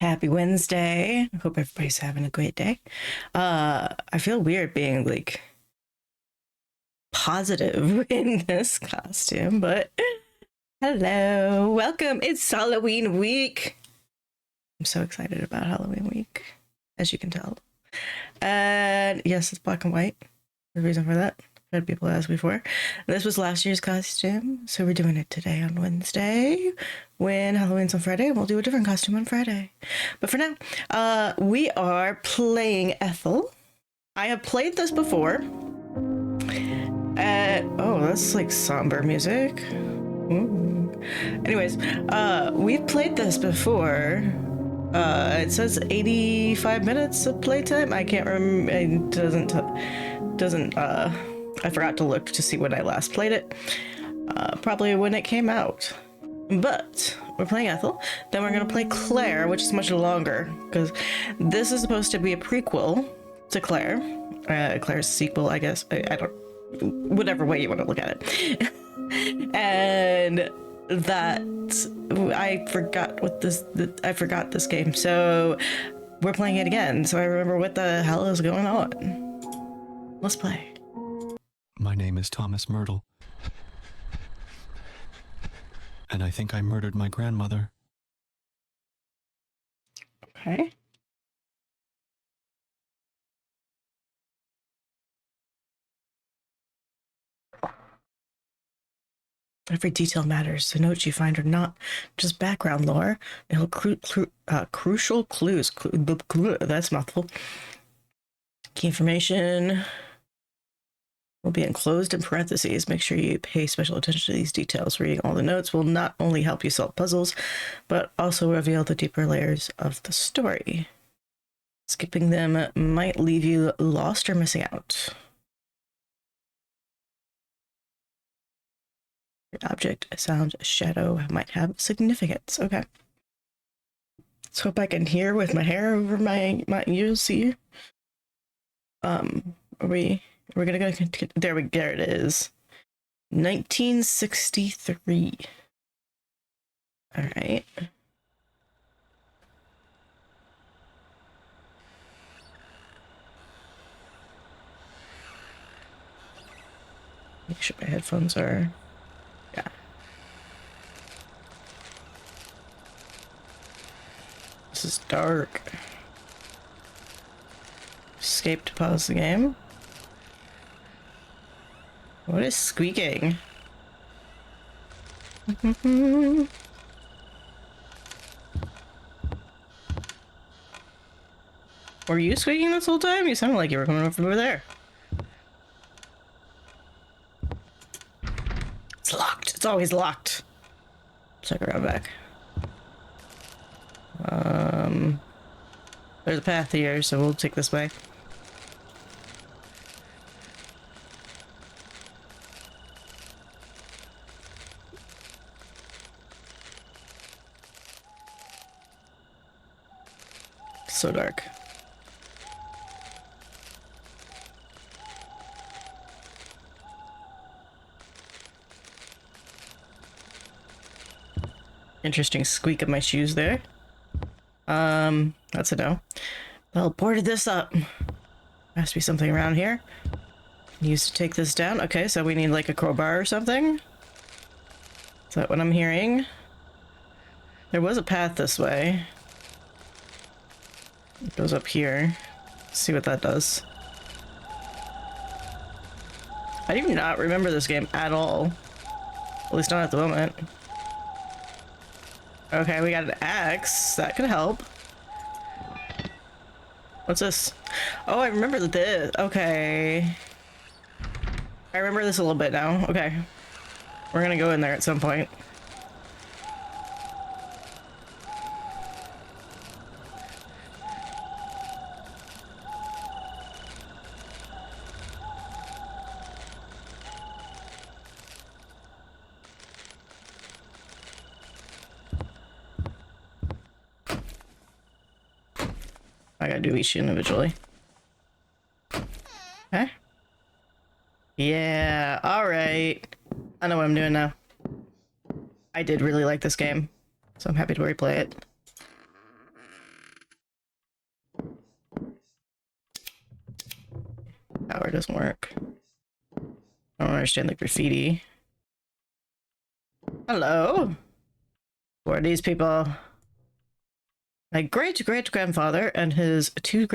Happy Wednesday. I hope everybody's having a great day. I feel weird being like positive in this costume, but hello, welcome. It's Halloween week. I'm so excited about Halloween week, as you can tell. And yes, it's black and white. The reason for that, I've had people ask before. This was last year's costume, so we're doing it today on Wednesday. When Halloween's on Friday, we'll do a different costume on Friday. But for now, we are playing Ethel. I have played this before. Oh, that's like somber music. Ooh. Anyways, we've played this before. It says 85 minutes of playtime. I can't remember. It doesn't. I forgot to look to see when I last played it. Probably when it came out. But we're playing Ethel. Then we're gonna play Claire, which is much longer because this is supposed to be a prequel to Claire. Claire's sequel, I guess. I don't. Whatever way you want to look at it. And that I forgot this game, so we're playing it again. So I remember what the hell is going on. Let's play. My name is Thomas Myrtle. And I think I murdered my grandmother. Okay. Every detail matters. The notes you find are not just background lore. It'll crucial clues. That's mouthful. Key information will be enclosed in parentheses. Make sure you pay special attention to these details. Reading all the notes will not only help you solve puzzles, but also reveal the deeper layers of the story. Skipping them might leave you lost or missing out. Object, a sound, a shadow might have significance. Okay. Let's hope I can hear with my hair over my ears. See. We're gonna go. There it is. 1963. All right. Make sure my headphones are. Yeah. This is dark. Escape to pause the game. What is squeaking? Were you squeaking this whole time? You sounded like you were coming from over there. It's locked. It's always locked. Check around back. There's a path here, so we'll take this way. So dark. Interesting squeak of my shoes there. That's a no. Well, boarded this up. Has to be something around here. Used to take this down. Okay, so we need like a crowbar or something. Is that what I'm hearing? There was a path this way. It goes up here. Let's see what that does. I do not remember this game at all. At least not at the moment. Okay, we got an axe. That could help. What's this? Oh, I remember this. Okay. I remember this a little bit now. Okay. We're gonna go in there at some point. I gotta do each individually. Okay. Yeah, alright. I know what I'm doing now. I did really like this game, so I'm happy to replay it. Power doesn't work. I don't understand the graffiti. Hello? Who are these people? My great-great-grandfather and his two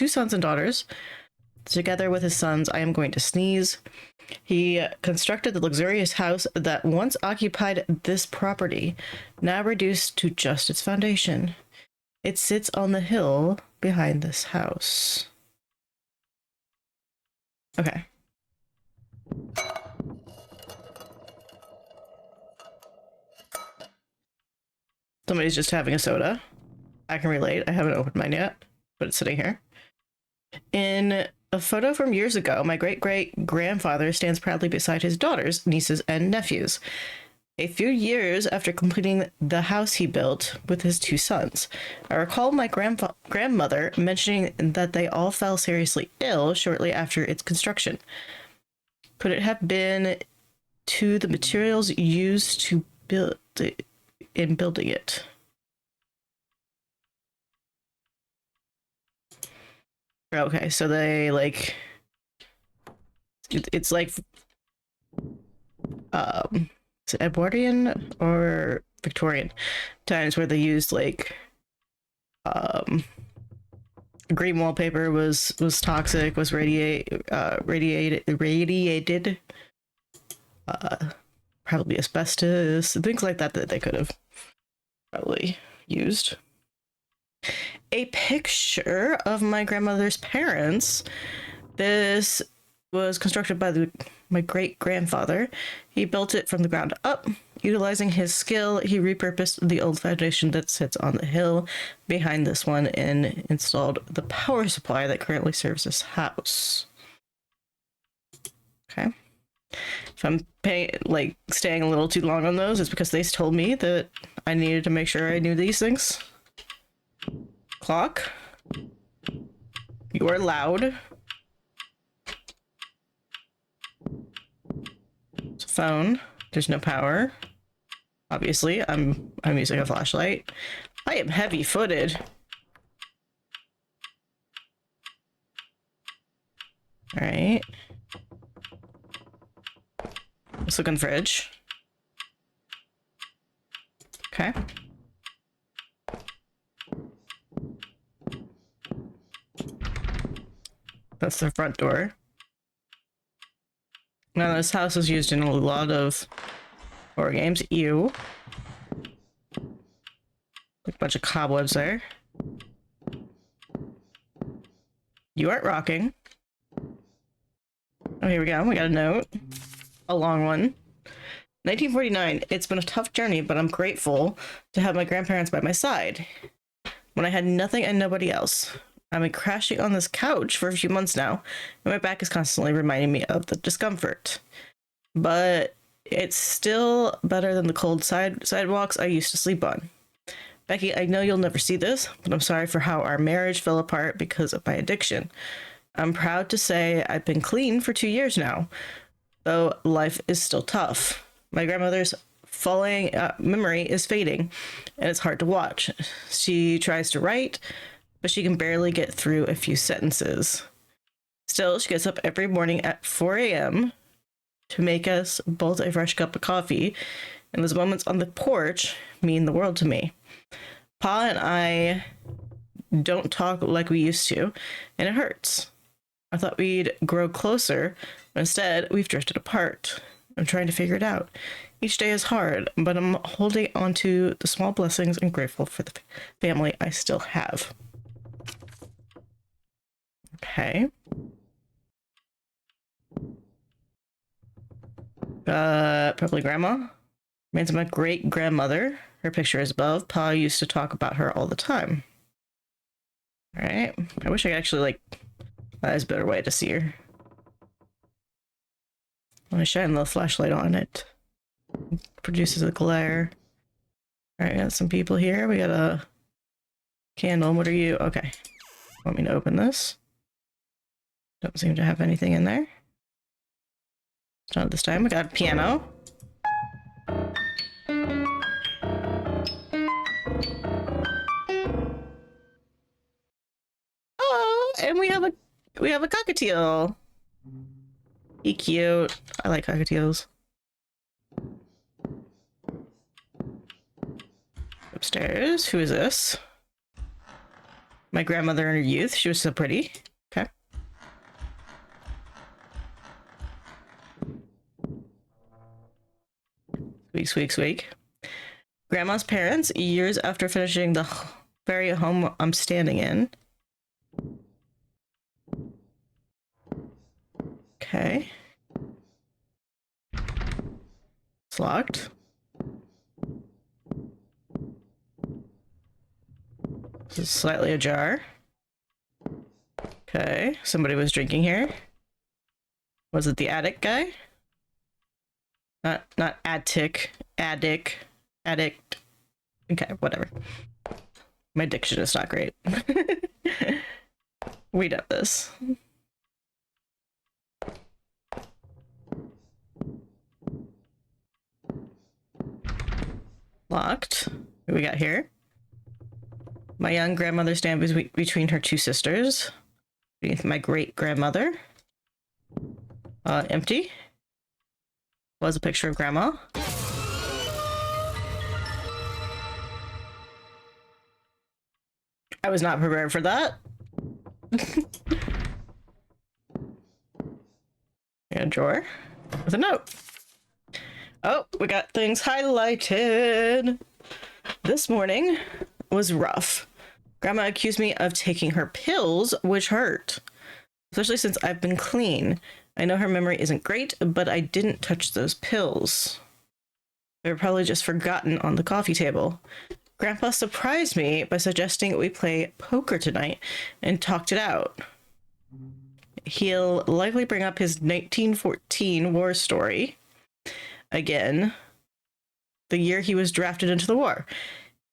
sons and daughters. Together with his sons, I am going to sneeze. He constructed the luxurious house that once occupied this property, now reduced to just its foundation. It sits on the hill behind this house. Okay. Somebody's just having a soda. I can relate. I haven't opened mine yet, but it's sitting here. In a photo from years ago, my great-great-grandfather stands proudly beside his daughters, nieces, and nephews. A few years after completing the house he built with his two sons, I recall my grandmother mentioning that they all fell seriously ill shortly after its construction. Could it have been to the materials used to build it, in building it? Okay, so they like it's like is it Edwardian or Victorian times where they used like green wallpaper was toxic, was radiated probably asbestos, things like that they could have probably used. A picture of my grandmother's parents. This was constructed by my great-grandfather. He built it from the ground up. Utilizing his skill, he repurposed the old foundation that sits on the hill behind this one and installed the power supply that currently serves this house. Okay. If I'm staying a little too long on those, it's because they told me that I needed to make sure I knew these things. Clock. You are loud. It's a phone. There's no power. Obviously, I'm using a flashlight. I am heavy-footed. All right. Let's look in the fridge. Okay. That's the front door. Now, this house is used in a lot of horror games. Ew. Like a bunch of cobwebs there. You aren't rocking. Oh, here we go. We got a note. A long one. 1949. It's been a tough journey, but I'm grateful to have my grandparents by my side when I had nothing and nobody else. I've been crashing on this couch for a few months now, and my back is constantly reminding me of the discomfort. But it's still better than the cold sidewalks I used to sleep on. Becky, I know you'll never see this, but I'm sorry for how our marriage fell apart because of my addiction. I'm proud to say I've been clean for 2 years now, though life is still tough. My grandmother's falling memory is fading, and it's hard to watch. She tries to write, but she can barely get through a few sentences. Still, she gets up every morning at 4 a.m. to make us both a fresh cup of coffee, and those moments on the porch mean the world to me. Pa and I don't talk like we used to, and it hurts. I thought we'd grow closer, but instead we've drifted apart. I'm trying to figure it out. Each day is hard, but I'm holding on to the small blessings and grateful for the family I still have. Okay. Probably grandma. Reminds me of my great-grandmother. Her picture is above. Pa used to talk about her all the time. Alright. I wish I could actually, there's a better way to see her. Let me shine the flashlight on it. Produces a glare. Alright, we got some people here. We got a candle. What are you? Okay. Want me to open this? Don't seem to have anything in there. Not this time. We got a piano. Oh, and we we have a cockatiel. He cute. I like cockatiels. Upstairs. Who is this? My grandmother in her youth. She was so pretty. Okay. Squeak, squeak, squeak. Grandma's parents, years after finishing the very home I'm standing in. Okay. It's locked. This is slightly ajar. Okay, somebody was drinking here. Was it the attic guy? Not attic, addict. Okay, whatever. My diction is not great. We know this. Locked. What we got here? My young grandmother stands between her two sisters. Beneath my great grandmother. Empty. Was a picture of grandma. I was not prepared for that. A drawer with a note. Oh, we got things highlighted. This morning was rough. Grandma accused me of taking her pills, which hurt. Especially since I've been clean. I know her memory isn't great, but I didn't touch those pills. They were probably just forgotten on the coffee table. Grandpa surprised me by suggesting we play poker tonight and talked it out. He'll likely bring up his 1914 war story. Again, the year he was drafted into the war.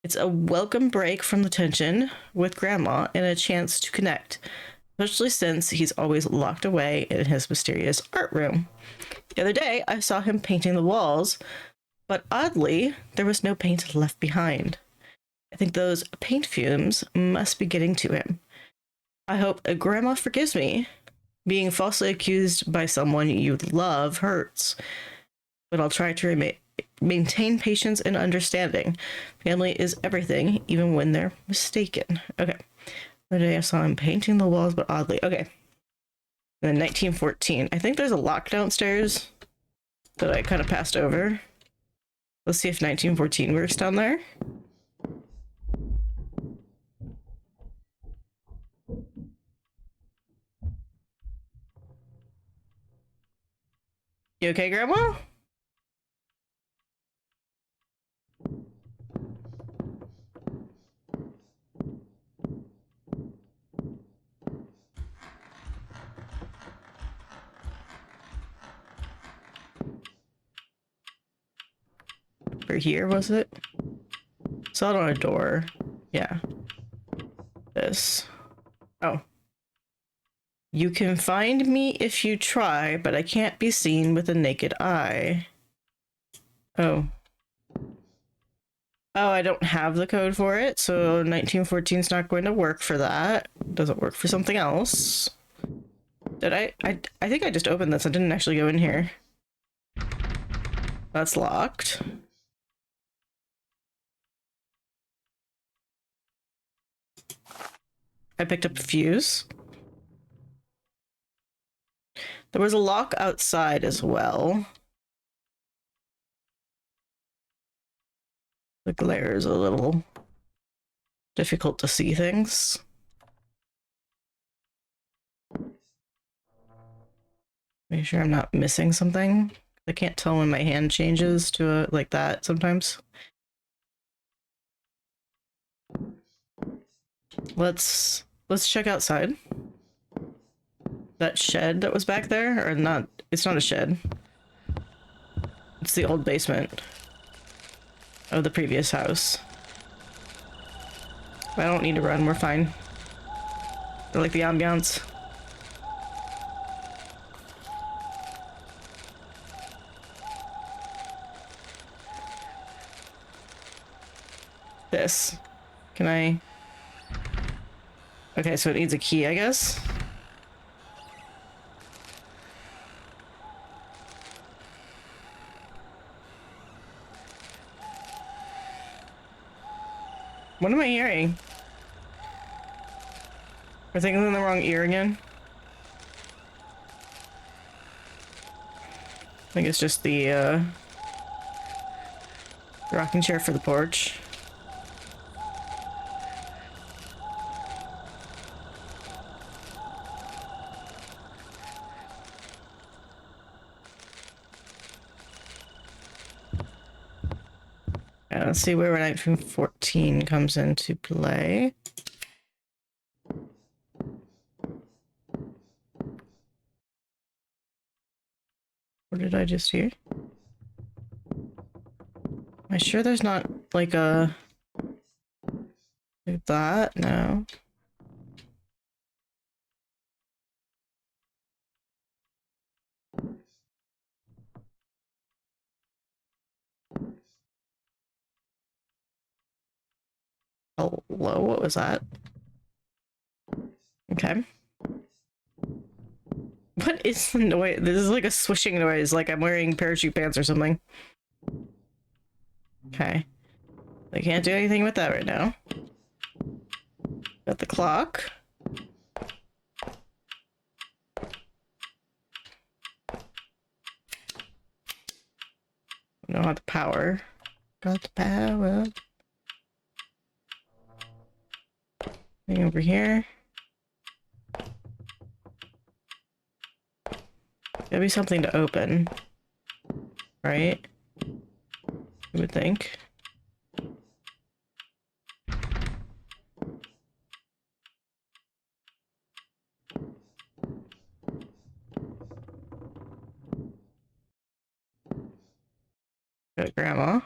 It's a welcome break from the tension with Grandma and a chance to connect, especially since he's always locked away in his mysterious art room. The other day, I saw him painting the walls, but oddly, there was no paint left behind. I think those paint fumes must be getting to him. I hope Grandma forgives me. Being falsely accused by someone you love hurts, but I'll try to maintain patience and understanding. Family is everything, even when they're mistaken. Okay. The other day I saw him painting the walls, but oddly. Okay. And then 1914. I think there's a lock downstairs that I kind of passed over. Let's see if 1914 works down there. You okay, Grandma? Over here, was it? Saw it on a door. Yeah. This. Oh. You can find me if you try, but I can't be seen with a naked eye. Oh. Oh, I don't have the code for it, so 1914 is not going to work for that. Doesn't work for something else. Did I think I just opened this. I didn't actually go in here. That's locked. I picked up a fuse. There was a lock outside as well. The glare is a little difficult to see things. Make sure I'm not missing something. I can't tell when my hand changes to like that sometimes. Let's check outside. That shed that was back there, or not? It's not a shed. It's the old basement of the previous house. I don't need to run, we're fine. I like the ambiance. This. Can I... Okay, so it needs a key, I guess. What am I hearing? Are things in the wrong ear again? I think it's just the rocking chair for the porch. Let's see where 1914 comes into play. What did I just hear? Am I sure there's not like a... like that? No. Hello? What was that? Okay. What is the noise? This is like a swishing noise, like I'm wearing parachute pants or something. Okay. I can't do anything with that right now. Got the clock. No, the power. Got the power. Thing over here. Gotta be something to open. Right? You would think. Got grandma.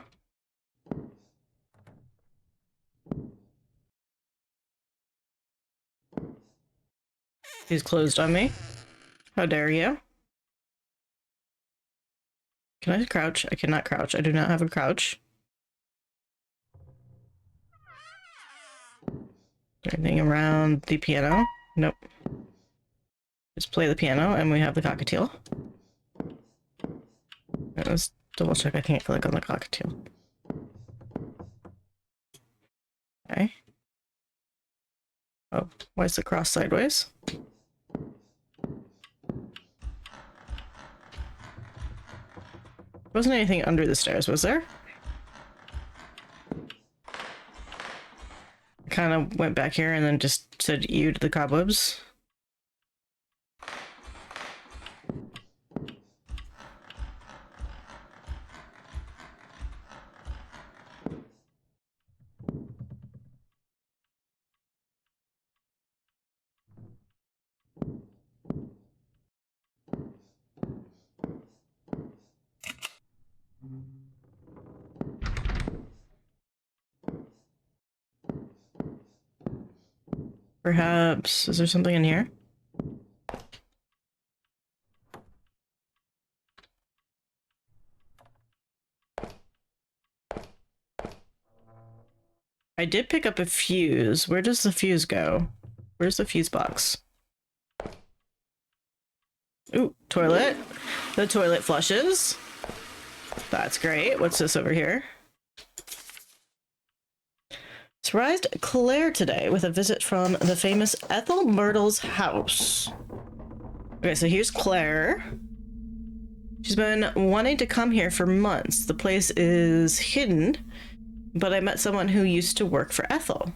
She's closed on me. How dare you? Can I crouch? I cannot crouch. I do not have a crouch. Anything around the piano? Nope. Just play the piano and we have the cockatiel. Let's double check I can't click on the cockatiel. Okay. Oh, why is the cross sideways? Wasn't anything under the stairs, was there? I kind of went back here and then just said ew to the cobwebs. Perhaps, is there something in here? I did pick up a fuse. Where does the fuse go? Where's the fuse box? Ooh, toilet. The toilet flushes. That's great. What's this over here? Surprised Claire today with a visit from the famous Ethel Myrtle's house. Okay, so here's Claire. She's been wanting to come here for months. The place is hidden, but I met someone who used to work for Ethel.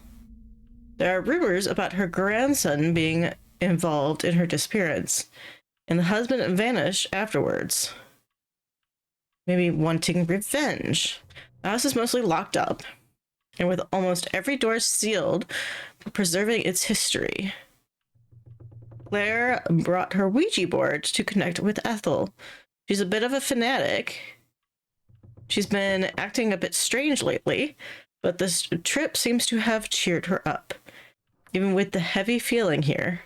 There are rumors about her grandson being involved in her disappearance, and the husband vanished afterwards. Maybe wanting revenge. The house is mostly locked up, and with almost every door sealed, preserving its history. Claire brought her Ouija board to connect with Ethel. She's a bit of a fanatic. She's been acting a bit strange lately, but this trip seems to have cheered her up, even with the heavy feeling here.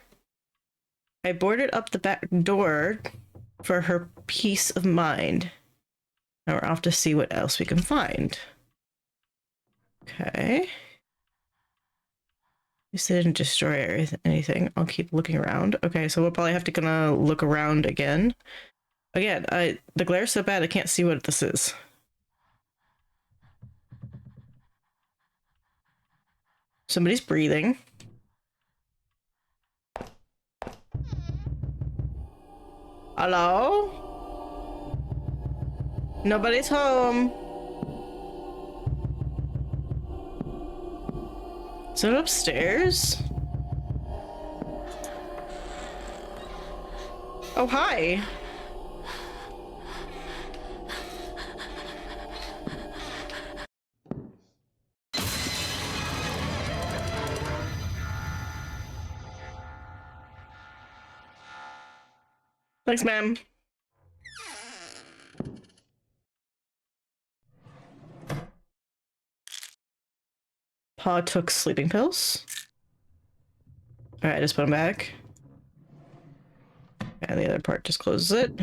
I boarded up the back door for her peace of mind. Now we're off to see what else we can find. Okay. At least they didn't destroy anything. I'll keep looking around. Okay, so we'll probably have to kind of look around again. Again, the glare's so bad I can't see what this is. Somebody's breathing. Hello? Nobody's home. Is it upstairs? Oh, hi. Thanks, ma'am. Pa took sleeping pills. Alright, just put them back. And the other part just closes it.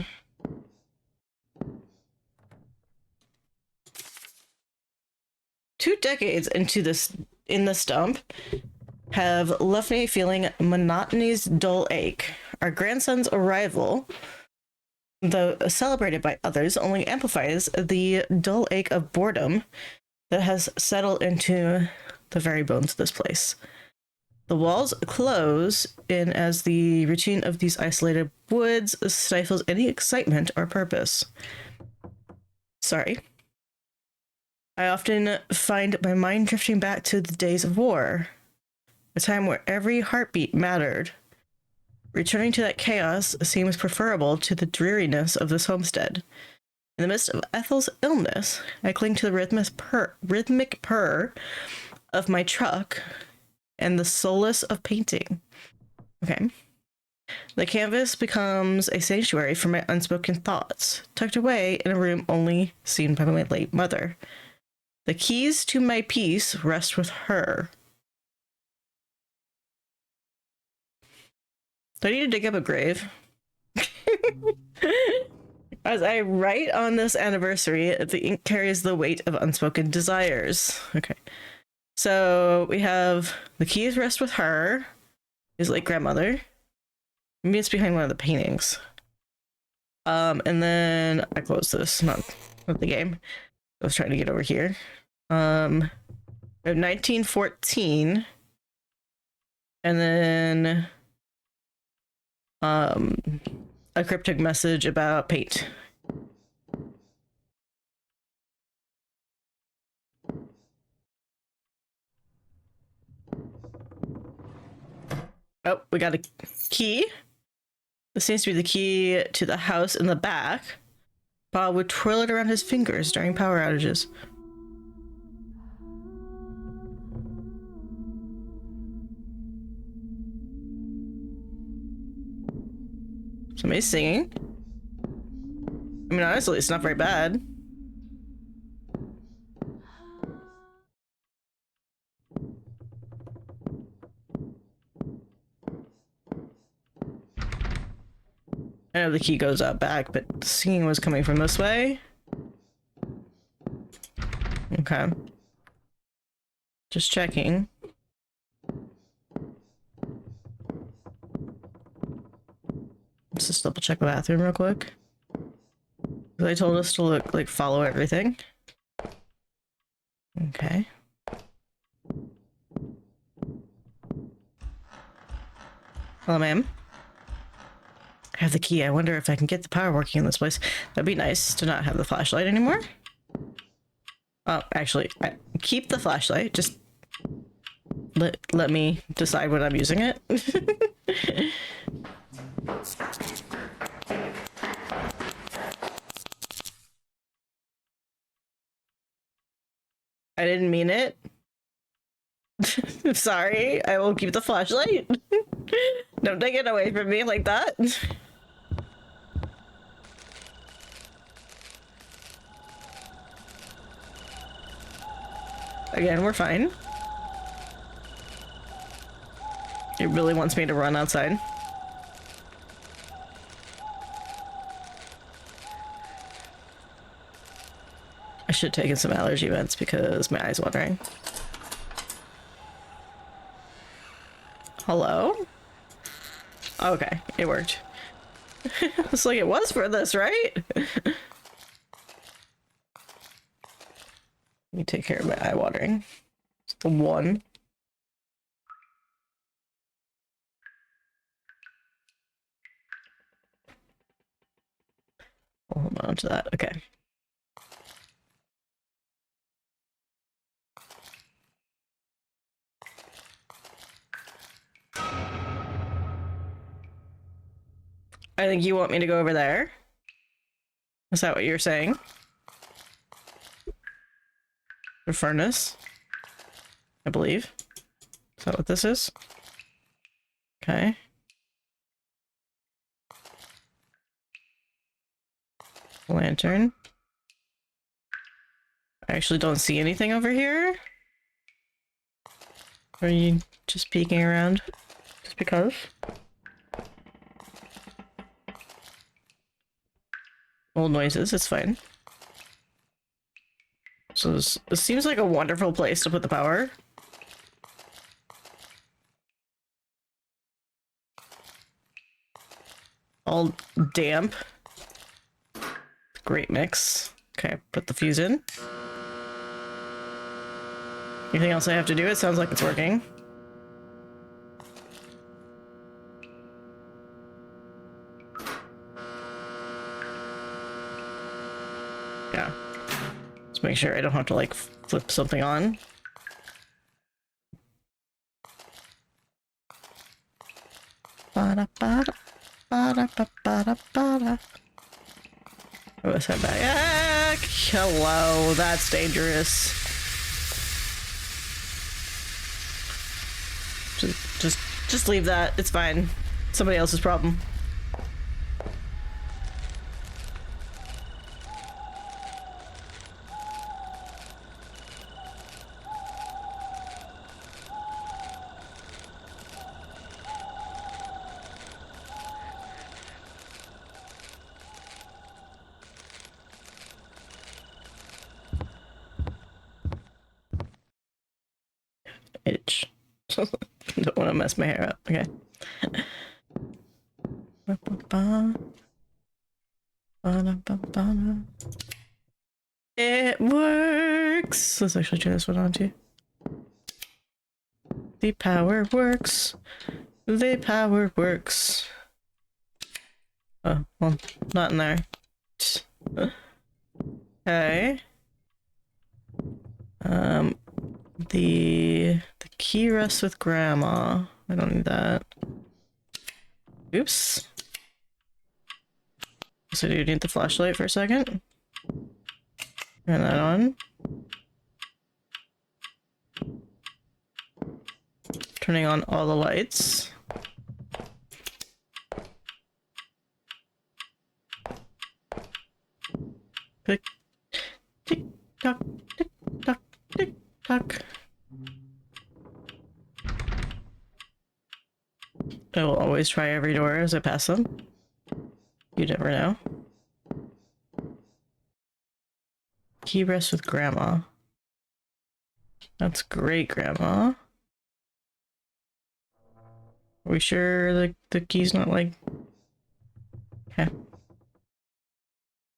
Two decades into this dump have left me feeling monotony's dull ache. Our grandson's arrival, though celebrated by others, only amplifies the dull ache of boredom that has settled into the very bones of this place. The walls close in as the routine of these isolated woods stifles any excitement or purpose. Sorry. I often find my mind drifting back to the days of war, a time where every heartbeat mattered. Returning to that chaos seems preferable to the dreariness of this homestead. In the midst of Ethel's illness, I cling to the rhythmic purr of my truck and the solace of painting. Okay. The canvas becomes a sanctuary for my unspoken thoughts, tucked away in a room only seen by my late mother. The keys to my peace rest with her. Do I need to dig up a grave? As I write on this anniversary, the ink carries the weight of unspoken desires. Okay. So we have the keys rest with her, his late grandmother. Maybe it's behind one of the paintings. And then I closed this, not the game. I was trying to get over here. We have 1914. And then a cryptic message about paint. Oh, we got a key. This seems to be the key to the house in the back. Bob would twirl it around his fingers during power outages. Somebody's singing. I mean, honestly, it's not very bad. I know the key goes out back, but the singing was coming from this way. Okay. Just checking. Let's just double check the bathroom real quick. They told us to follow everything. Okay. Hello, ma'am. I have the key. I wonder if I can get the power working in this place. That'd be nice to not have the flashlight anymore. Oh, actually, keep the flashlight. Just let me decide when I'm using it. I didn't mean it. Sorry, I will keep the flashlight. Don't take it away from me like that. Again, we're fine. It really wants me to run outside. I should have taken some allergy meds because my eye's watering. Hello? Okay, it worked. It's like it was for this, right? Let me take care of my eye watering. It's the one. onto that. Okay. I think you want me to go over there. Is that what you're saying? The furnace, I believe. Is that what this is? Okay. Lantern. I actually don't see anything over here. Are you just peeking around? Just because? Old noises, it's fine. So this seems like a wonderful place to put the power. All damp. Great mix. Okay, put the fuse in. Anything else I have to do? It sounds like it's working. Yeah. Let's make sure I don't have to like flip something on. Ba-da-ba-da, ba-da-ba-ba-da-ba-da. Oh, let's head back. Hello, that's dangerous. Just leave that. It's fine. Somebody else's problem. Itch. Don't want to mess my hair up. Okay. It works. Let's actually turn this one on too. The power works. The power works. Oh, well, not in there. Okay. The key rests with Grandma. I don't need that. Oops. So do you need the flashlight for a second? Turn that on. Turning on all the lights. Tick, tick, tock, tick, tock, tick, tock. I will always try every door as I pass them. You never know. Key rests with Grandma. That's great, Grandma. Are we sure the key's not like... Okay.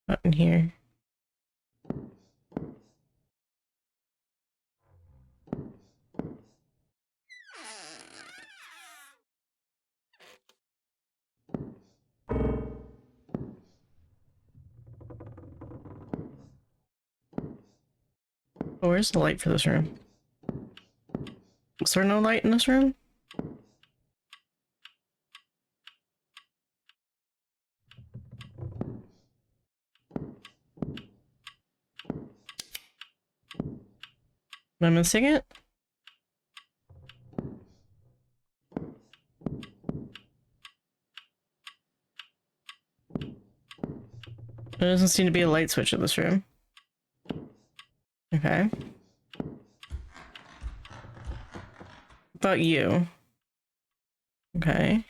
Not in here. Oh, where's the light for this room? Is there no light in this room? Am I missing it? There doesn't seem to be a light switch in this room. Okay. About you. Okay.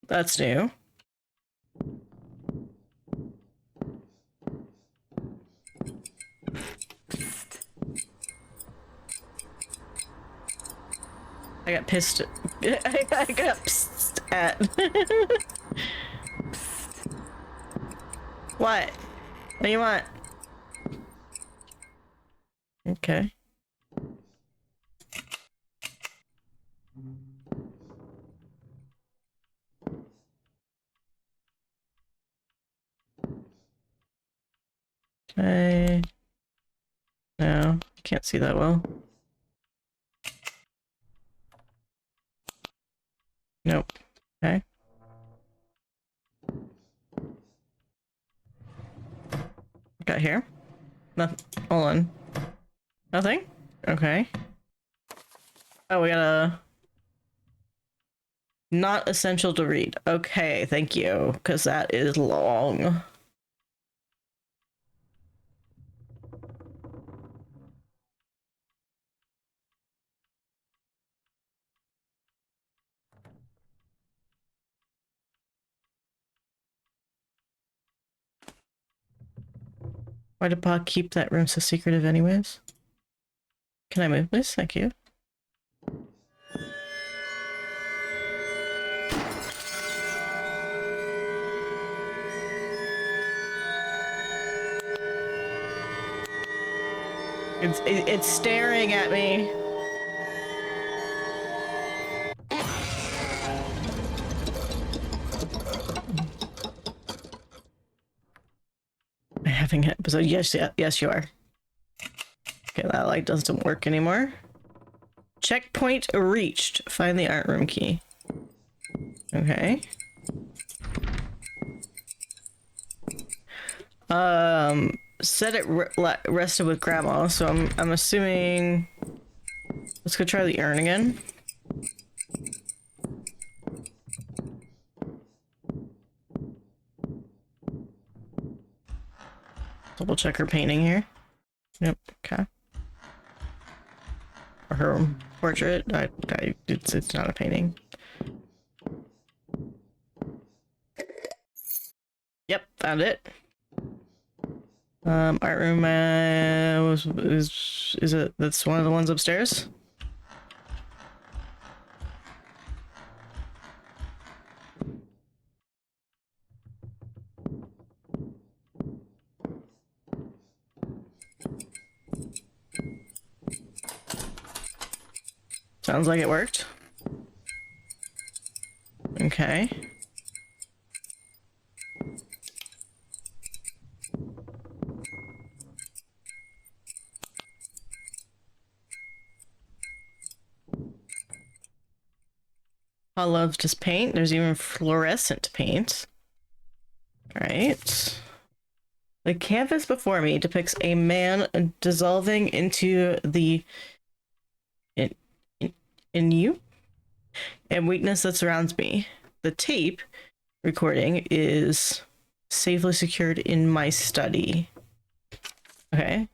That's new. I got pissed. I got pissed at. What? What do you want? Okay. Okay. No, can't see that well. Nope. Okay. Got here. Nothing. Hold on. Nothing? Okay. Oh, we gotta... Not essential to read. Okay, thank you, because that is long. Why did Pa keep that room so secretive anyways? Can I move this? Thank you. It's staring at me. I'm having an episode. Yes, yes, you are. Okay, that light doesn't work anymore. Checkpoint reached. Find the art room key. Okay. Said it rested with grandma, so I'm assuming. Let's go try the urn again. Double check her painting here. Yep. Okay. Or her portrait. It's not a painting. Yep, found it. Art room is it? That's one of the ones upstairs. Sounds like it worked. Okay. I love just paint. There's even fluorescent paint. Right. The canvas before me depicts a man dissolving into the in you and weakness that surrounds me. The tape recording is safely secured in my study. Okay.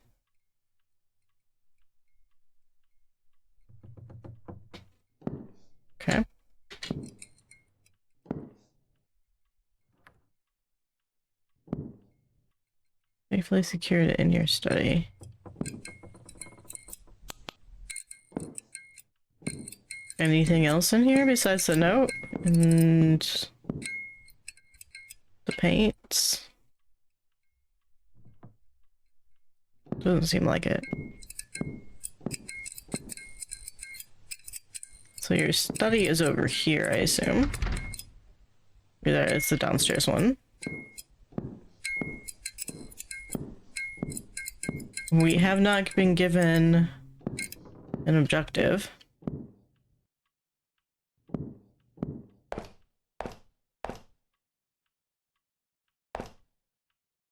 Okay. Safely secured in your study. Anything else in here besides the note and the paints? Doesn't seem like it. So your study is over here, I assume. There, it's the downstairs one. We have not been given an objective.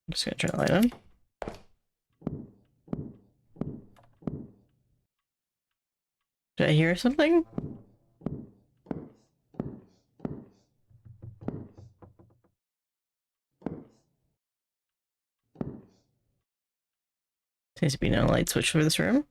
I'm just gonna turn the light on. Did I hear something? Seems to be no light switch for this room.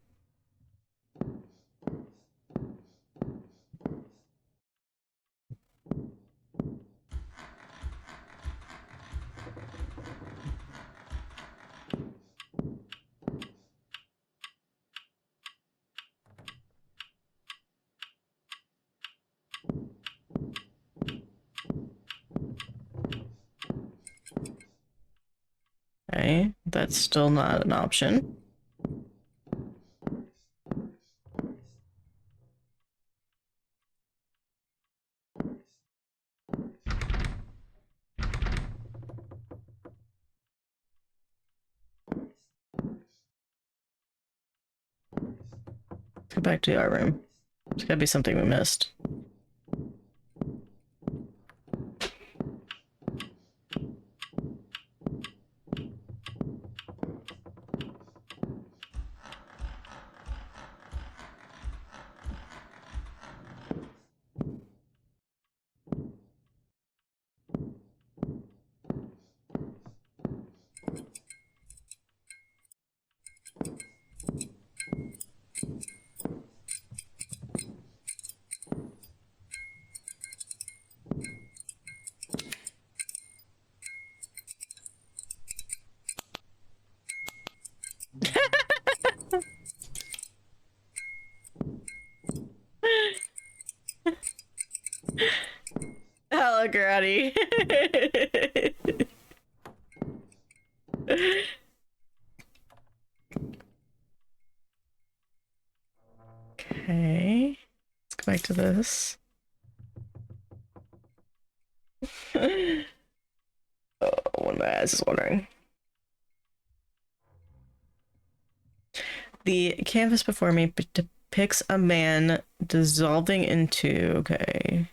Okay, that's still not an option. go back to our room. There's gotta be something we missed. Hello, Granny. Okay. Let's go back to this. Oh, one of my eyes is wandering. The canvas before me depicts a man dissolving into. Okay.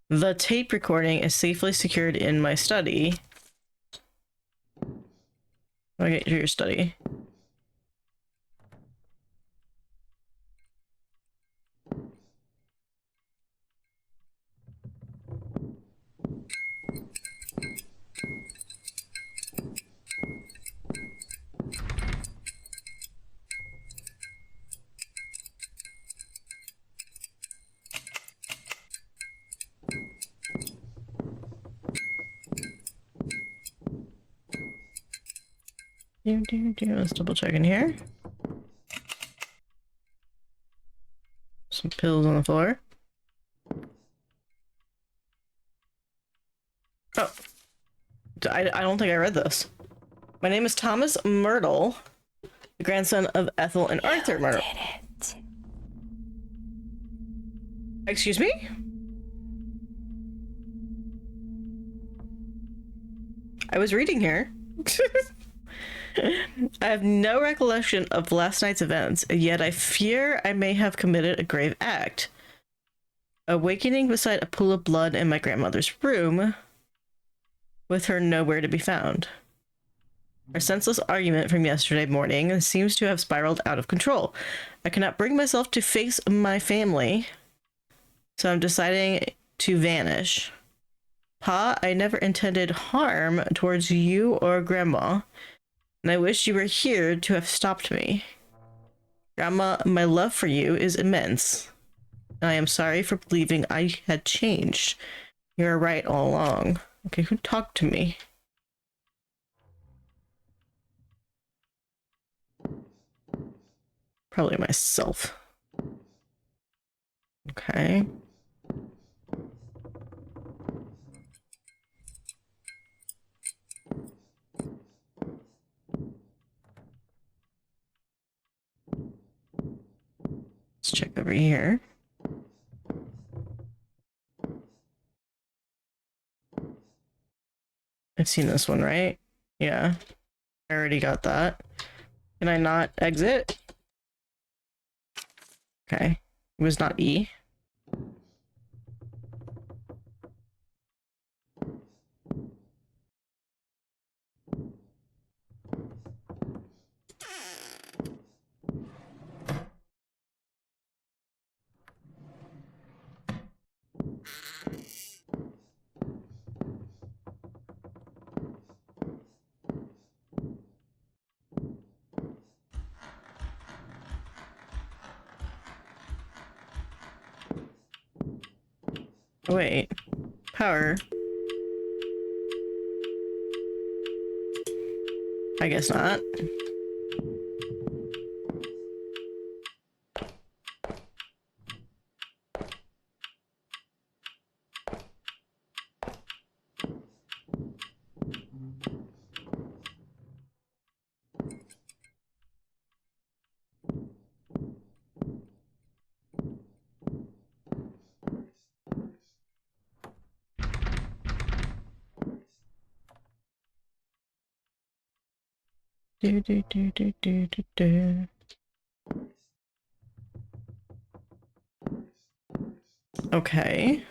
The tape recording is safely secured in my study. I'll get to your study. Let's double check in here. Some pills on the floor. Oh. I don't think I read this. My name is Thomas Myrtle, the grandson of Ethel and Arthur Myrtle. Did it. Excuse me? I was reading here. I have no recollection of last night's events, yet I fear I may have committed a grave act. Awakening beside a pool of blood in my grandmother's room, with her nowhere to be found. Our senseless argument from yesterday morning seems to have spiraled out of control. I cannot bring myself to face my family, so I'm deciding to vanish. Pa, I never intended harm towards you or Grandma, and I wish you were here to have stopped me. Grandma, my love for you is immense, and I am sorry for believing I had changed. You were right all along. Okay, who talked to me? Probably myself. Okay. Let's check over here. I've seen this one, right? Yeah. I already got that. Can I not exit? Okay. It was not E. Wait. Power. I guess not. Do, do, do, do, do, do, do. Okay.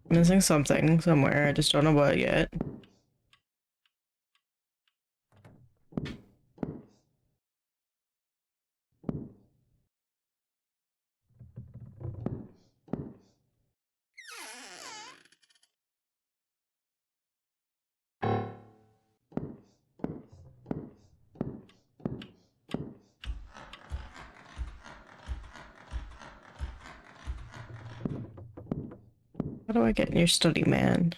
Missing something somewhere. I just don't know what yet. How do I get in your study, man?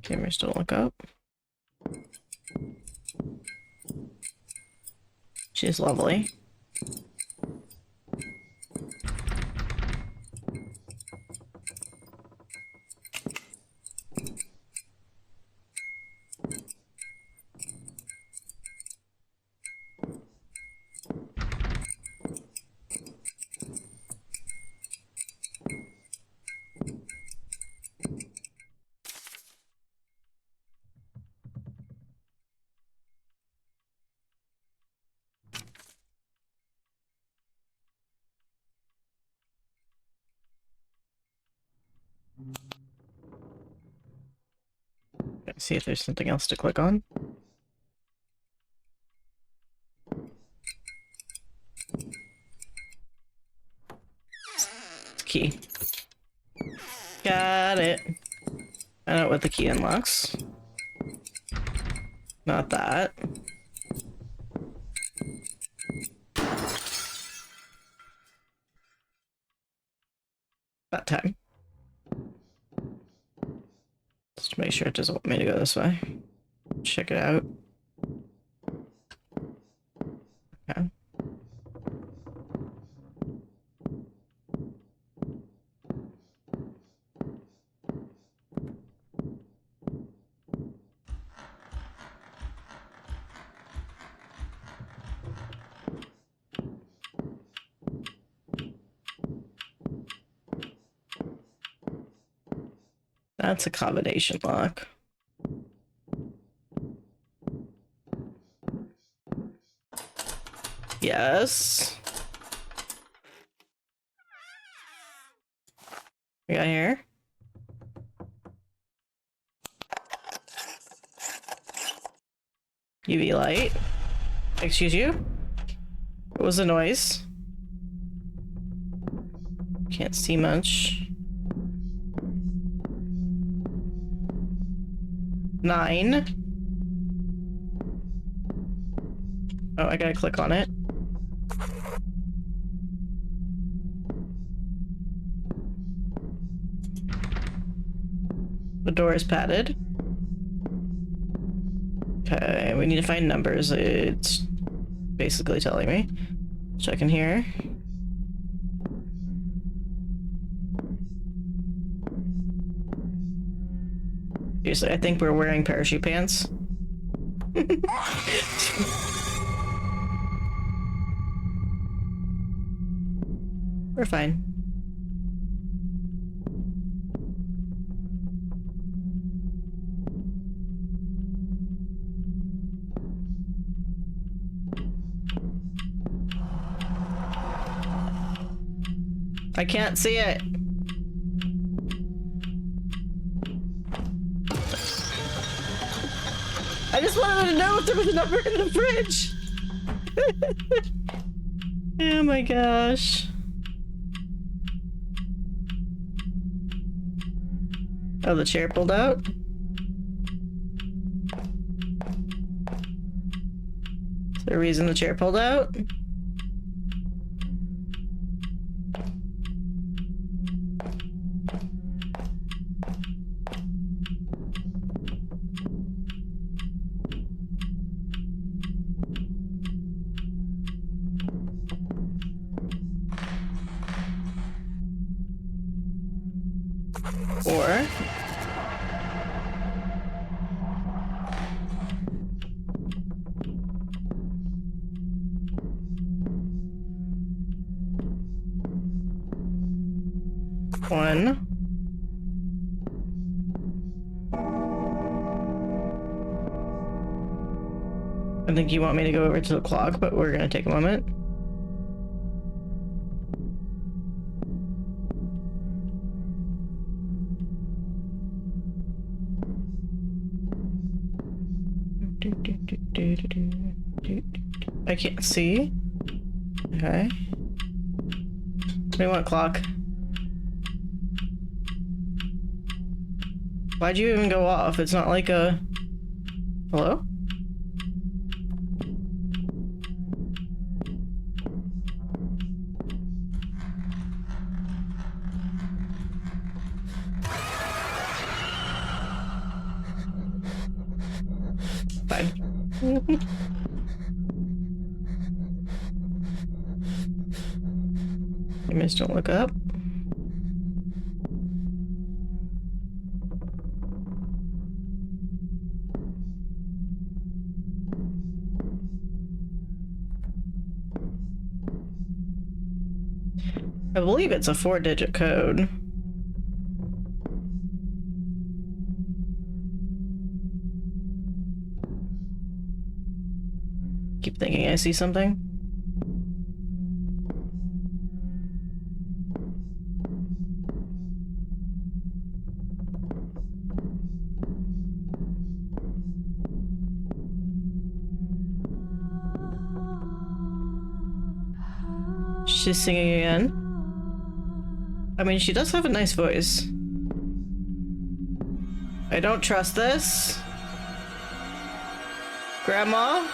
Cameras don't look up. She's lovely. Let's see if there's something else to click on. Key. Got it. I know what the key unlocks. Not that. That time. Just to make sure it doesn't want me to go this way. Check it out. Okay. That's a combination lock. Yes. We got here. UV light. Excuse you? What was the noise? Can't see much. 9. Oh, I gotta click on it. The door is padded. Okay, we need to find numbers. It's basically telling me. Check in here. Seriously, I think we're wearing parachute pants. We're fine. I can't see it. I just wanted to know if there was a number in the fridge. Oh my gosh. Oh, the chair pulled out? Is there a reason the chair pulled out? Or 1. I think you want me to go over to the clock, but we're gonna take a moment. I can't see. Okay. What do you want, clock? Why'd you even go off? It's not like a... Hello? Fine. You missed, don't look up. I believe it's a 4-digit code. Keep thinking I see something. She's singing again. I mean, she does have a nice voice. I don't trust this. Grandma?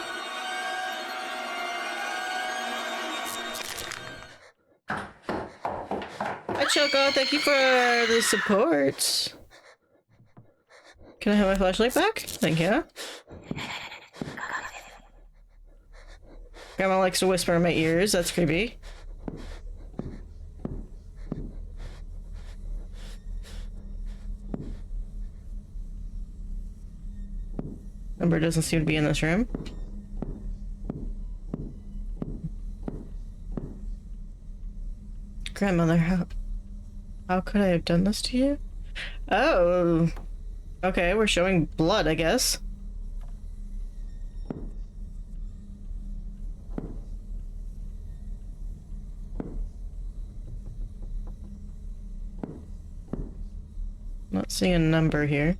Hi, Choco. Thank you for the support. Can I have my flashlight back? Thank you. Grandma likes to whisper in my ears. That's creepy. Number doesn't seem to be in this room. Grandmother, how could I have done this to you? Oh, okay, we're showing blood, I guess. Not seeing a number here.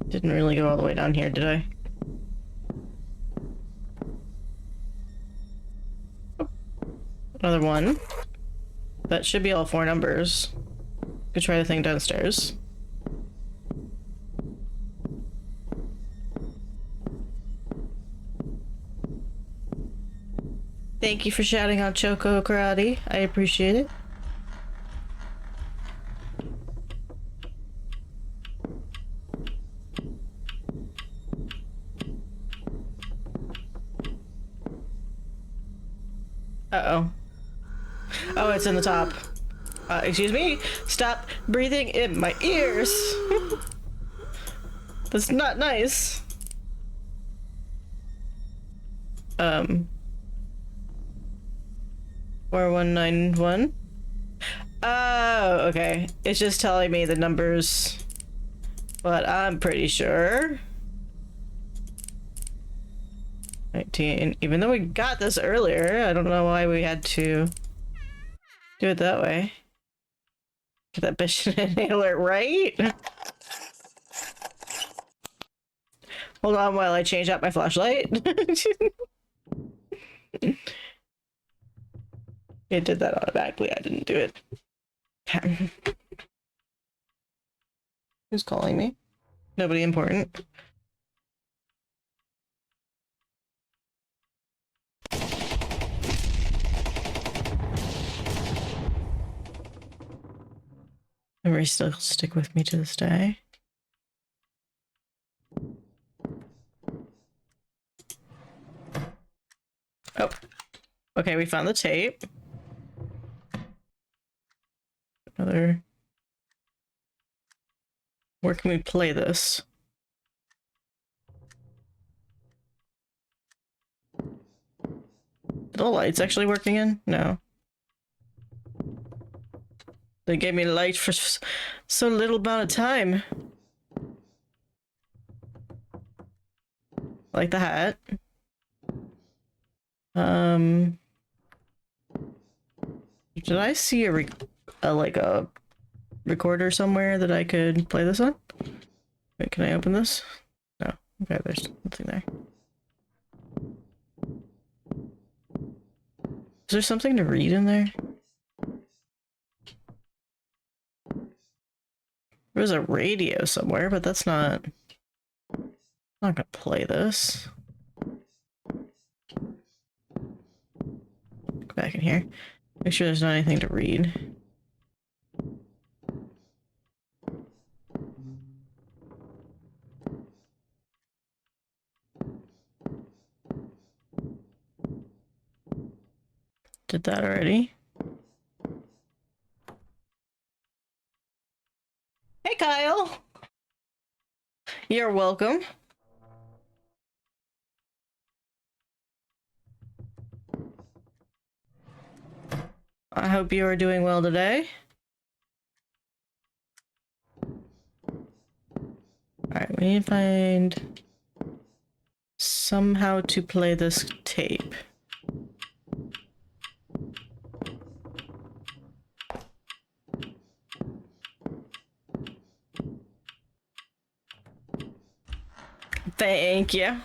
Didn't really go all the way down here, did I? Oh, another one. That should be all 4 numbers. Could try the thing downstairs. Thank you for shouting out Choco Karate. I appreciate it. Uh-oh. Oh, it's in the top. Excuse me? Stop breathing in my ears! That's not nice. 4191? Oh, okay. It's just telling me the numbers. But I'm pretty sure. 19. Even though we got this earlier, I don't know why we had to do it that way. Get that bitch inhaler right. Hold on while I change out my flashlight. It did that automatically. I didn't do it. Who's calling me? Nobody important. Memories still stick with me to this day. Oh. Okay, we found the tape. Another Where can we play this? Are the lights actually working in? No. They gave me light for so little amount of time. Like the hat. Did I see a recorder somewhere that I could play this on? Wait, can I open this? No. Okay, there's nothing there. Is there something to read in there? There's a radio somewhere, but that's not... I'm not gonna play this. Go back in here. Make sure there's not anything to read. Did that already. Hey, Kyle! You're welcome. I hope you are doing well today. Alright, we need to find somehow to play this tape. Thank you.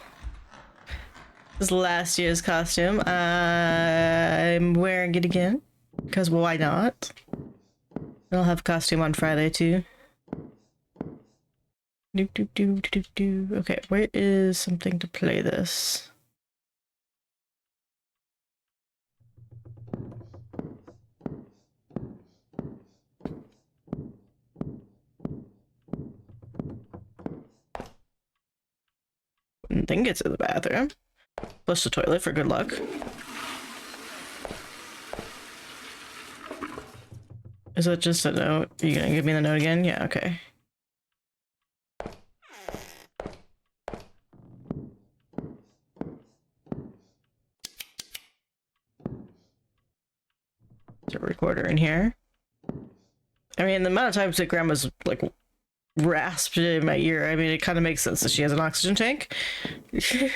This is last year's costume. I'm wearing it again. Because why not? I'll have a costume on Friday too. Okay, where is something to play this? I think it's in the bathroom. Flush the toilet for good luck. Is that just a note? Are you gonna give me the note again? Yeah, okay. There's a recorder in here. I mean, the amount of times that Grandma's like rasped in my ear, I mean, it kind of makes sense that she has an oxygen tank. Okay,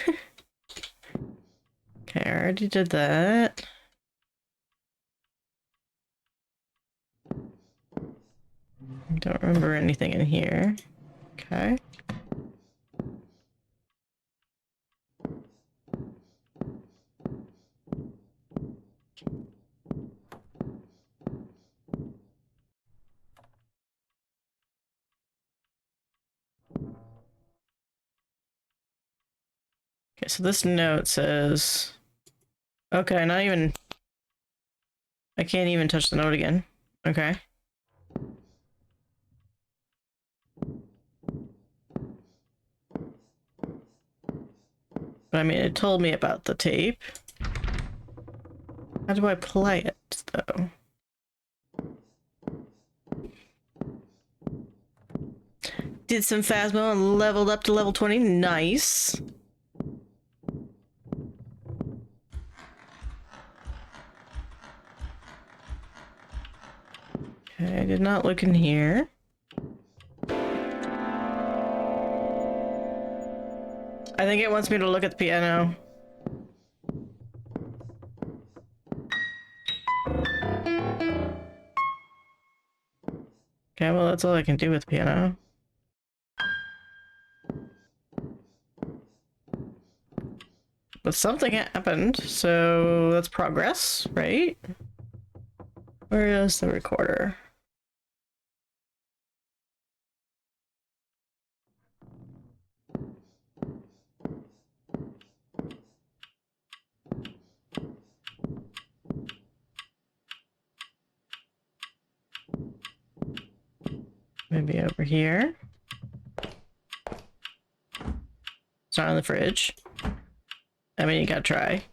I already did that. I don't remember anything in here. Okay. Okay, so this note says... Okay, not even... I can't even touch the note again. Okay. But I mean, it told me about the tape. How do I play it, though? Did some Phasmo and leveled up to level 20. Nice. Okay, I did not look in here. I think it wants me to look at the piano. Okay, well, that's all I can do with the piano. But something happened, so that's progress, right? Where is the recorder? Maybe over here. It's not in the fridge. I mean, you gotta try.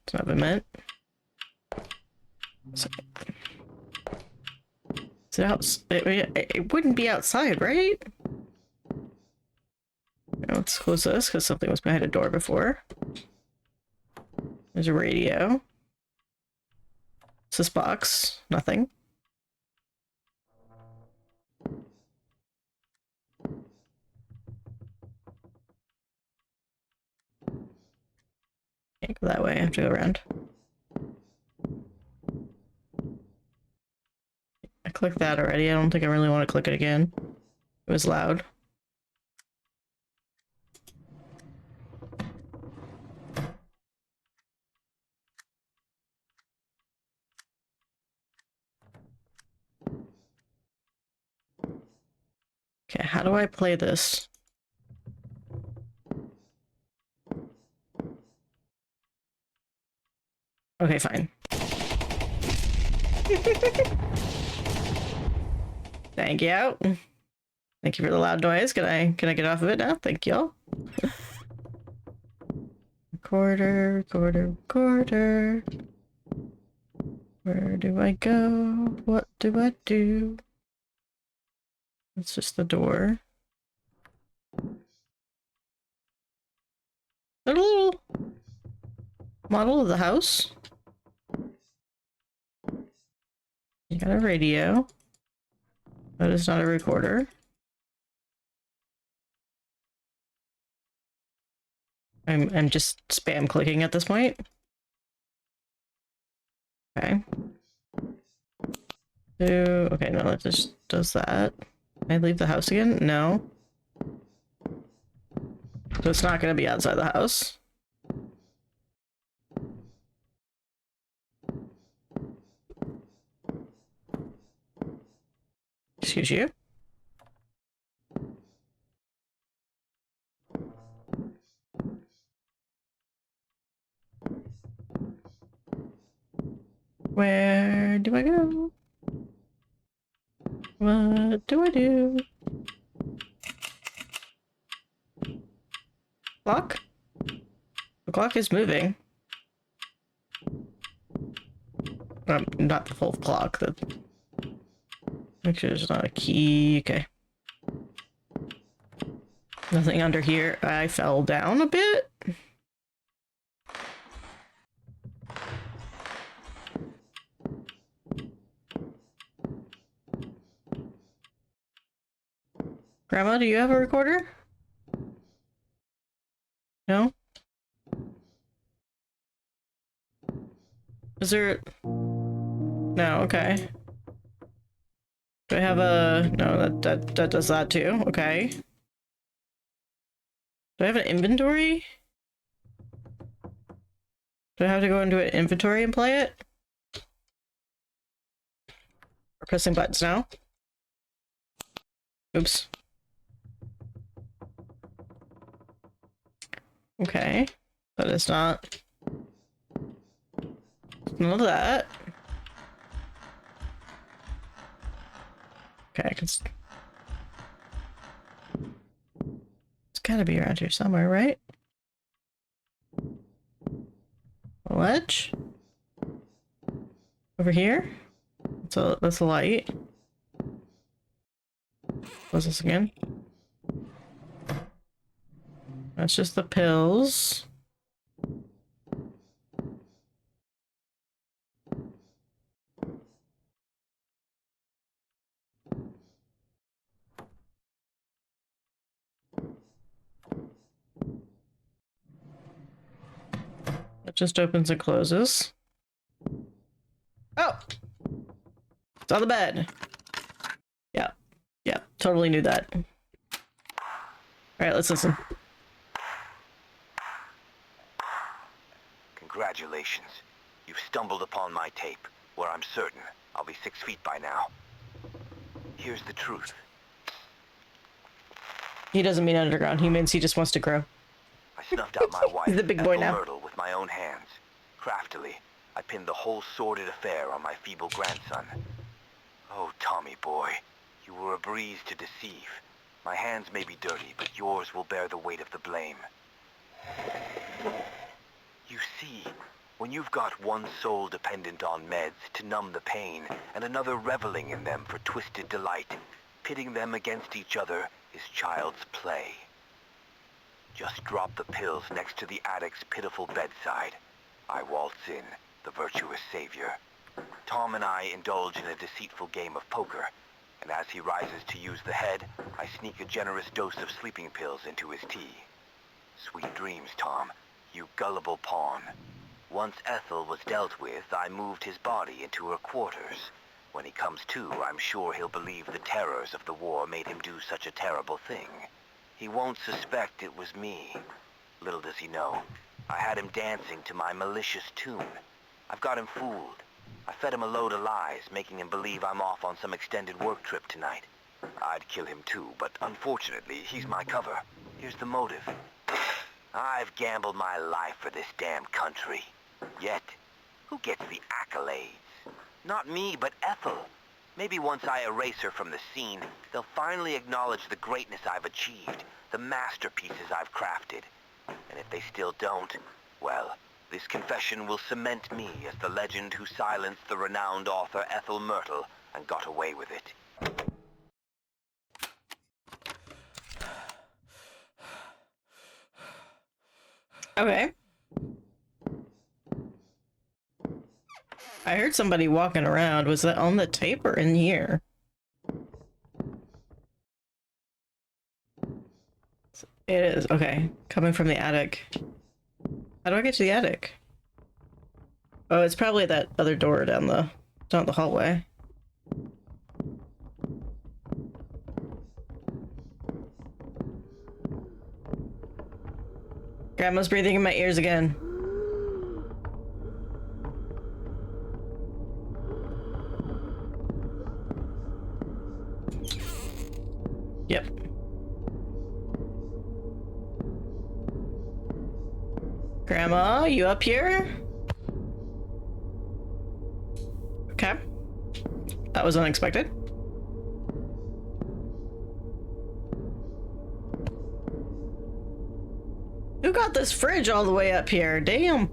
That's not what I meant. Is it out? It wouldn't be outside, right? Let's close this because something was behind a door before. There's a radio. What's this box? Nothing. Can't go that way. I have to go around. I clicked that already. I don't think I really want to click it again. It was loud. Okay, how do I play this? Okay, fine. Thank you. Thank you for the loud noise. Can I get off of it now? Thank y'all. Recorder. Where do I go? What do I do? It's just the door. A little model of the house. You got a radio. That is not a recorder. I'm just spam clicking at this point. Okay. Okay, no, that just does that. Can I leave the house again? No. So it's not going to be outside the house. Excuse you. Where do I go? What do I do? Clock? The clock is moving. Not the full clock. Make sure there's not a key. Okay. Nothing under here. I fell down a bit. Grandma, do you have a recorder? No? Is there... No, okay. Do I have a... No, that does that too. Okay. Do I have an inventory? Do I have to go into an inventory and play it? Or pressing buttons now? Oops. Okay. That is not... None of that. Okay, I can... It's gotta be around here somewhere, right? A ledge? Over here? That's a light. What's this again? That's just the pills. It just opens and closes. Oh! It's on the bed. Yeah. Yeah, totally knew that. Alright, let's listen. Congratulations. You've stumbled upon my tape, where I'm certain I'll be 6 feet by now. Here's the truth. He doesn't mean underground. He means he just wants to grow. I snuffed out my wife, He's the big boy Ethel now. Myrtle, with my own hands. Craftily, I pinned the whole sordid affair on my feeble grandson. Oh, Tommy boy, you were a breeze to deceive. My hands may be dirty, but yours will bear the weight of the blame. You see, When you've got one soul dependent on meds to numb the pain, and another reveling in them for twisted delight, pitting them against each other is child's play. Just drop the pills next to the addict's pitiful bedside. I waltz in, the virtuous savior. Tom and I indulge in a deceitful game of poker, and as he rises to use the head, I sneak a generous dose of sleeping pills into his tea. Sweet dreams, Tom, you gullible pawn. Once Ethel was dealt with, I moved his body into her quarters. When he comes to, I'm sure he'll believe the terrors of the war made him do such a terrible thing. He won't suspect it was me. Little does he know, I had him dancing to my malicious tune. I've got him fooled. I fed him a load of lies, making him believe I'm off on some extended work trip tonight. I'd kill him too, but unfortunately, he's my cover. Here's the motive. I've gambled my life for this damn country. Yet, who gets the accolades? Not me, but Ethel. Maybe once I erase her from the scene, they'll finally acknowledge the greatness I've achieved, the masterpieces I've crafted. And if they still don't, well, this confession will cement me as the legend who silenced the renowned author Ethel Myrtle and got away with it. Okay. I heard somebody walking around. Was that on the tape or in here? It is. Okay. Coming from the attic. How do I get to the attic? Oh, it's probably that other door down the hallway. Grandma's breathing in my ears again. Yep. Grandma, you up here? Okay. That was unexpected. Who got this fridge all the way up here? Damn.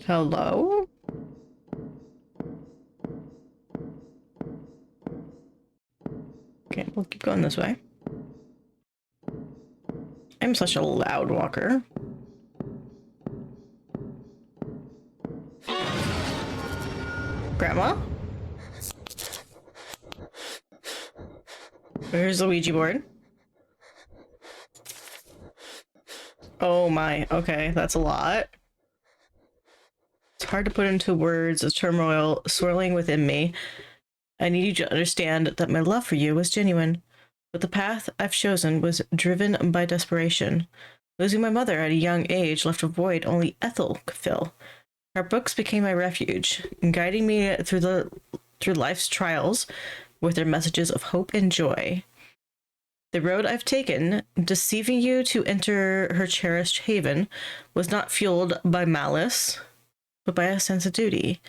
Hello? Okay, we'll keep going this way. I'm such a loud walker. Grandma? Where's the Ouija board? Oh my, okay, that's a lot. It's hard to put into words, a turmoil swirling within me. I need you to understand that my love for you was genuine, but the path I've chosen was driven by desperation. Losing my mother at a young age left a void only Ethel could fill. Her books became my refuge, guiding me through life's trials with their messages of hope and joy. The road I've taken, deceiving you to enter her cherished haven, was not fueled by malice, but by a sense of duty.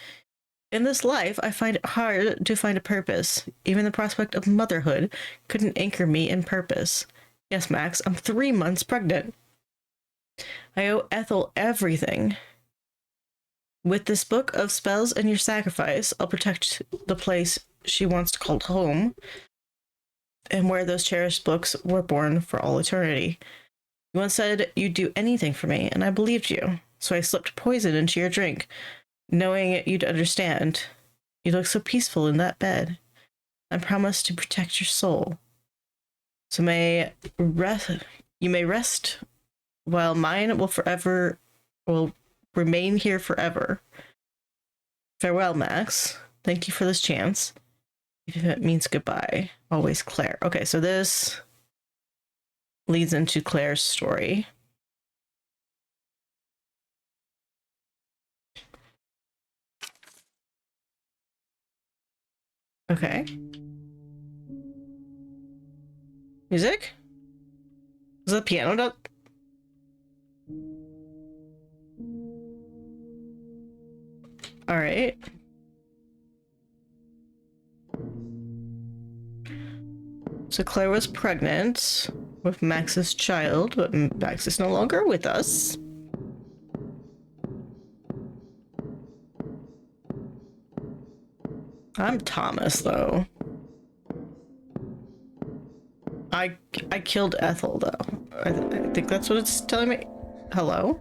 In this life, I find it hard to find a purpose. Even the prospect of motherhood couldn't anchor me in purpose. Yes, Max, I'm 3 months pregnant. I owe Ethel everything. With this book of spells and your sacrifice, I'll protect the place she wants to call home, and where those cherished books were born for all eternity. You once said you'd do anything for me, and I believed you, so I slipped poison into your drink, knowing you'd understand. You look so peaceful in that bed. I promise to protect your soul. So you may rest while mine will remain here forever. Farewell, Max. Thank you for this chance. Even if it means goodbye. Always Claire. Okay, so this leads into Claire's story. Okay. Music? Is the piano up? All right. So Claire was pregnant with Max's child, but Max is no longer with us. I'm Thomas, though. I killed Ethel, though. I think that's what it's telling me. Hello?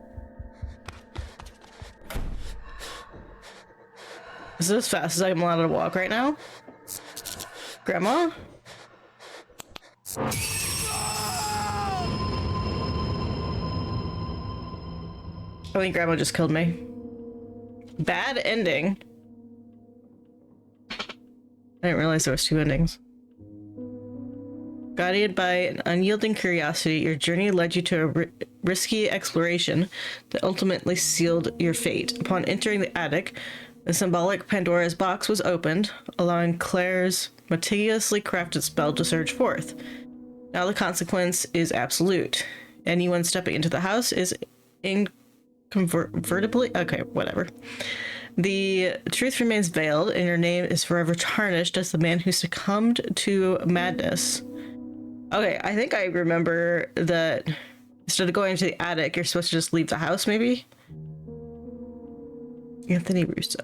Is this as fast as I'm allowed to walk right now? Grandma? I think Grandma just killed me. Bad ending. I didn't realize there was 2 endings. Guided by an unyielding curiosity, your journey led you to a risky exploration that ultimately sealed your fate. Upon entering the attic, the symbolic Pandora's box was opened, allowing Claire's meticulously crafted spell to surge forth. Now the consequence is absolute. Anyone stepping into the house is inconvertibly... Okay, whatever. The truth remains veiled, and your name is forever tarnished as the man who succumbed to madness. Okay, I think I remember that instead of going into the attic, you're supposed to just leave the house, maybe? Anthony Russo.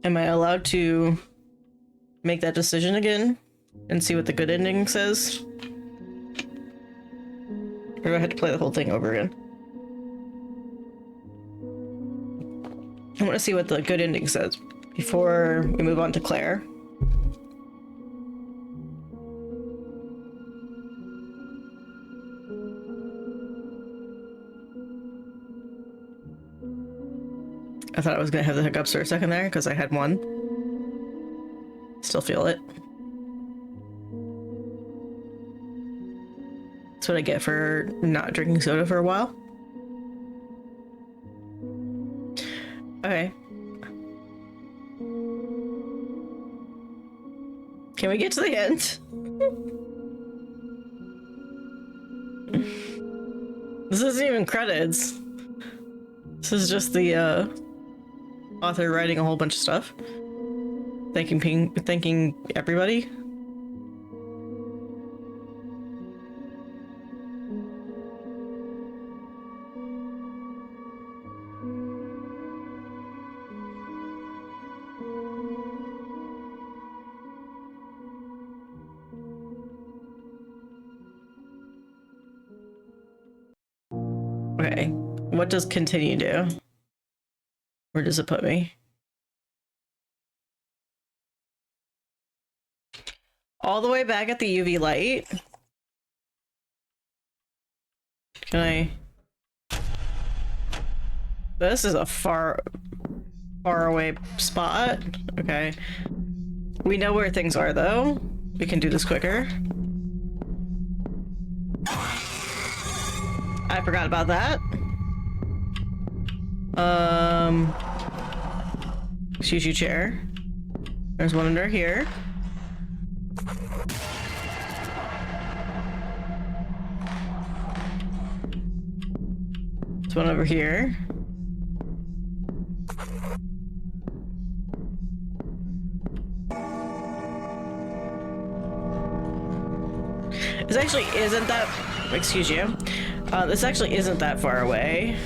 Am I allowed to make that decision again and see what the good ending says? Or do I have to play the whole thing over again? I want to see what the good ending says before we move on to Claire. I thought I was going to have the hiccups for a second there because I had one. Still feel it. That's what I get for not drinking soda for a while. Okay. Can we get to the end? This isn't even credits. This is just the author writing a whole bunch of stuff. Thanking everybody. Okay, what does continue do? Where does it put me? All the way back at the UV light? Can I? This is a far away spot. Okay. We know where things are though. We can do this quicker. I forgot about that. Excuse you, chair. There's one under here. There's one over here. This actually isn't that... Excuse you. This actually isn't that far away.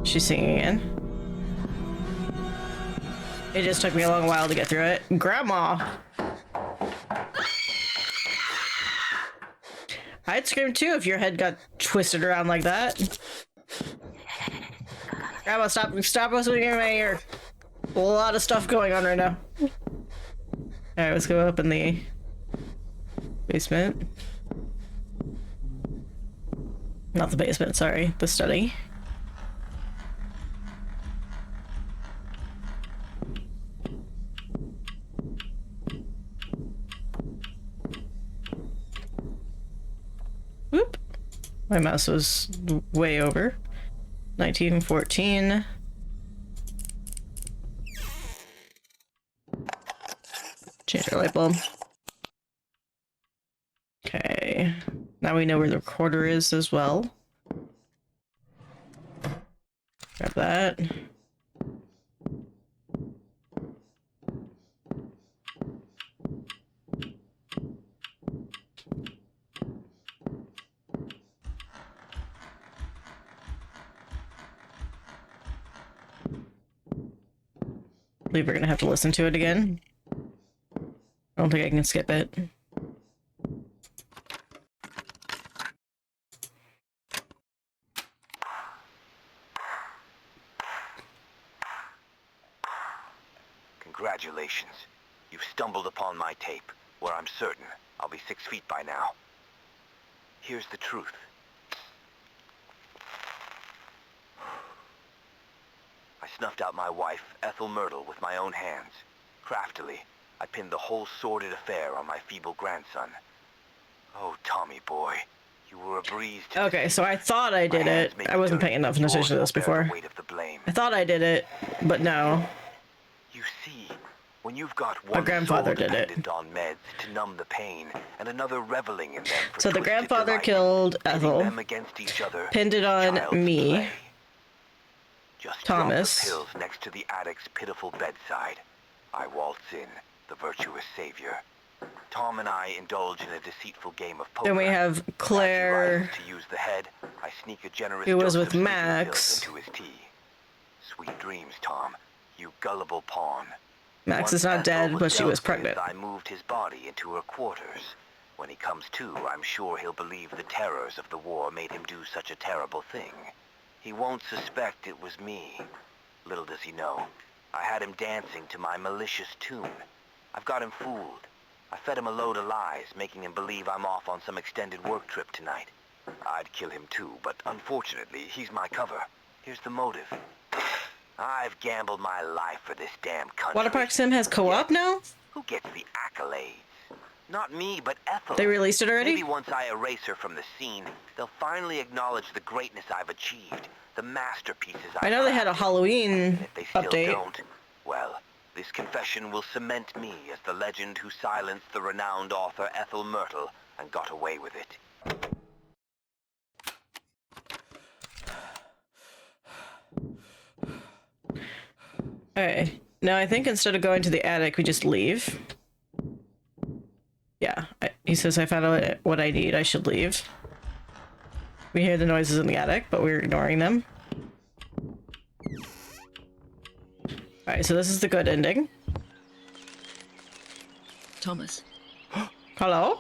She's singing again. It just took me a long while to get through it. Grandma! I'd scream too if your head got twisted around like that. Grandma, stop whistling in my ear. A lot of stuff going on right now. Alright, let's go up in the basement. Not the basement, sorry. The study. Whoop. My mouse was way over. 1914. Change our light bulb. Okay. Okay. Now we know where the recorder is as well. Grab that. I believe we're gonna have to listen to it again. I don't think I can skip it. Congratulations. You've stumbled upon my tape, where I'm certain I'll be 6 feet by now. Here's the truth. I snuffed out my wife, Ethel Myrtle, with my own hands. Craftily, I pinned the whole sordid affair on my feeble grandson. Oh, Tommy boy, you were a breeze to Okay, deceive. so I thought I did My it. hands may I be wasn't dirty, paying enough but attention to yours this will bear before. the weight of the blame. I thought I did it, but no. You see, when you've got My one grandfather soul did it. dependent on meds to numb the pain, and another reveling in them for So the twisted grandfather delight, killed pitting Ethel, them against each other, pinned it on child's me, play. Just Thomas. drop the pills next to the addict's pitiful bedside. I waltz in, the virtuous savior. Tom and I indulge in a deceitful game of poker. Then we have As he Claire, rises to use the head, I sneak a generous who was dose with of sleeping Max. pills into his tea. Sweet dreams, Tom. You gullible pawn. Max Once is not Ethel dead, but she dealt was with, pregnant. I moved his body into her quarters. When he comes to, I'm sure he'll believe the terrors of the war made him do such a terrible thing. He won't suspect it was me. Little does he know, I had him dancing to my malicious tune. I've got him fooled. I fed him a load of lies, making him believe I'm off on some extended work trip tonight. I'd kill him too, but unfortunately, he's my cover. Here's the motive. I've gambled my life for this damn country. Water Park Sim has co-op now? Who gets the accolades? Not me, but Ethel. They released it already? Maybe once I erase her from the scene, they'll finally acknowledge the greatness I've achieved, the masterpieces I know they had a crafted. Halloween And if they still update. don't, well, this confession will cement me as the legend who silenced the renowned author Ethel Myrtle and got away with it. Okay. Now I think instead of going to the attic, we just leave. Yeah. He says I found out what I need. I should leave. We hear the noises in the attic, but we're ignoring them. Alright, so this is the good ending. Thomas. Hello?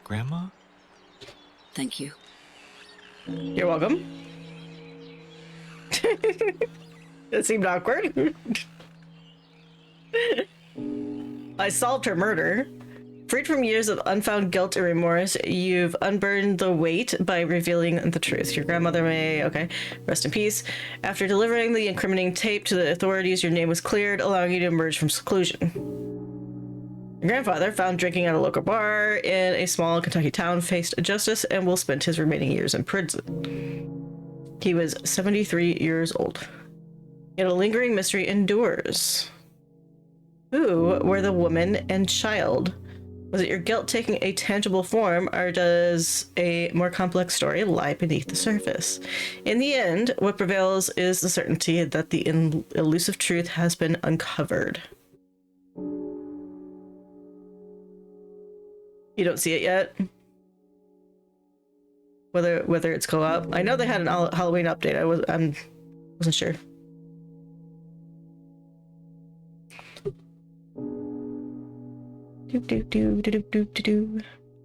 Grandma? Thank you. You're welcome. It seemed awkward. I solved her murder. Freed from years of unfound guilt and remorse, you've unburdened the weight by revealing the truth. Your grandmother may, okay, rest in peace. After delivering the incriminating tape to the authorities, your name was cleared, allowing you to emerge from seclusion. Your grandfather, found drinking at a local bar in a small Kentucky town, faced justice and will spend his remaining years in prison. He was 73 years old. Yet a lingering mystery endures. Who were the woman and child? Was it your guilt taking a tangible form, or does a more complex story lie beneath the surface? In the end, what prevails is the certainty that the elusive truth has been uncovered. You don't see it yet? Whether it's co-op. I know they had an Halloween update. I wasn't sure.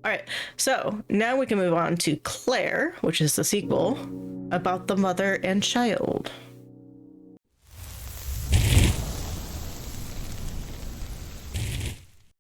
Alright, so now we can move on to Claire, which is the sequel, about the mother and child.